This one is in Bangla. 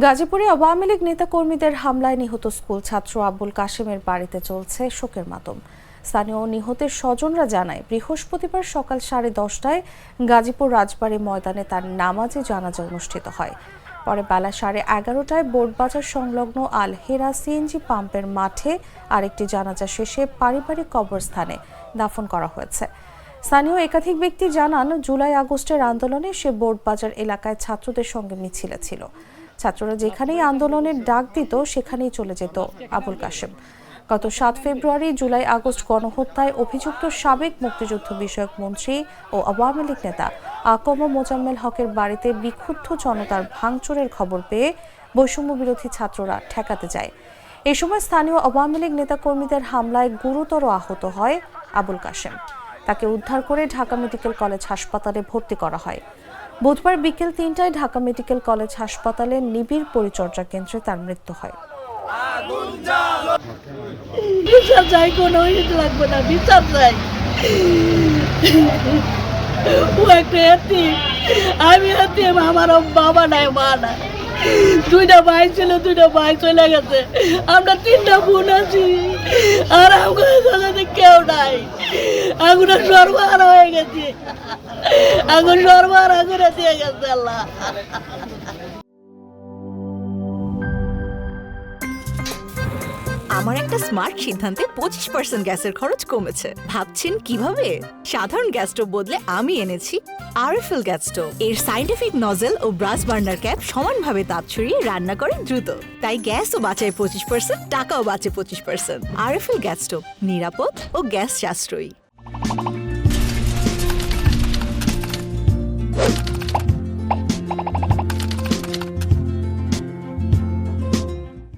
গাজীপুরে আওয়ামী লীগ নেতাকর্মীদের হামলায় নিহত স্কুল ছাত্র আবুল কাশেমের বাড়িতে চলছে শোকের মাতম। স্থানীয় নিহতের স্বজনরা জানায়, বৃহস্পতিবার সকাল 10:30টায় গাজীপুর রাজবাড়ী ময়দানে তার নামাজে জানাজা অনুষ্ঠিত হয়। পরে বেলা 11:30টায় বোর্ডবাজার সংলগ্ন আল হেরা সিএনজি পাম্পের মাঠে আরেকটি জানাজা শেষে পারিবারিক কবরস্থানে দাফন করা হয়েছে। স্থানীয় একাধিক ব্যক্তি জানান, জুলাই আগস্টের আন্দোলনে সে বোর্ডবাজার এলাকায় ছাত্রদের সঙ্গে মিছিলে ছিল। ছাত্ররা যেখানেই আন্দোলনের ডাক দিত সেখানেই চলে যেত আবুল কাশেম। গত 7 ফেব্রুয়ারি জুলাই আগস্ট গণহত্যায় অভিযুক্ত সাবেক মুক্তিযুদ্ধ বিষয়ক মন্ত্রী ও আওয়ামী লীগ নেতা আকম মোজাম্মেল হকের বাড়িতে বিক্ষুব্ধ জনতার ভাঙচুরের খবর পেয়ে বৈষম্য বিরোধী ছাত্ররা ঠেকাতে যায়। এই সময় স্থানীয় আওয়ামী লীগ নেতাকর্মীদের হামলায় গুরুতর আহত হয় আবুল কাশেম। তাকে উদ্ধার করে ঢাকা মেডিকেল কলেজ হাসপাতালে ভর্তি করা হয়। বুধবার বিকেল 3টায় ঢাকা মেডিকেল কলেজ হাসপাতালের নিবিড় পরিচর্যা কেন্দ্রে তার মৃত্যু হয়। বিচার চাই, কোনো লাগবে না, বিচার চাই। ও একটা এতিম, আমি এতিম, আমার বাবা নাই, মা নাই। 2টা ভাই ছিল, 2টা ভাই চলে গেছে। আমরা 3টা বোন আছি, আর আমাদের কেউ নাই। আগুনে সর্বহারা হয়ে গেছি, আগুন সর্বহারা করে দিয়ে গেছে আল্লাহ। আমার একটা স্মার্ট সিদ্ধান্তে 25% গ্যাসের খরচ কমেছে। ভাবছেন কিভাবে? সাধারণ গ্যাস স্টোভ বদলে আমি এনেছি আরএফএল গ্যাস স্টোভ। এর সাইন্টিফিক নজল ও ব্রাস বার্নার ক্যাপ সমানভাবে তাপ ছড়িয়ে রান্না করে দ্রুত। তাই গ্যাসও বাঁচায় 25%, টাকাও বাঁচে 25%। আরএফএল গ্যাস স্টোভ নিরাপদ ও গ্যাস সাশ্রয়ী।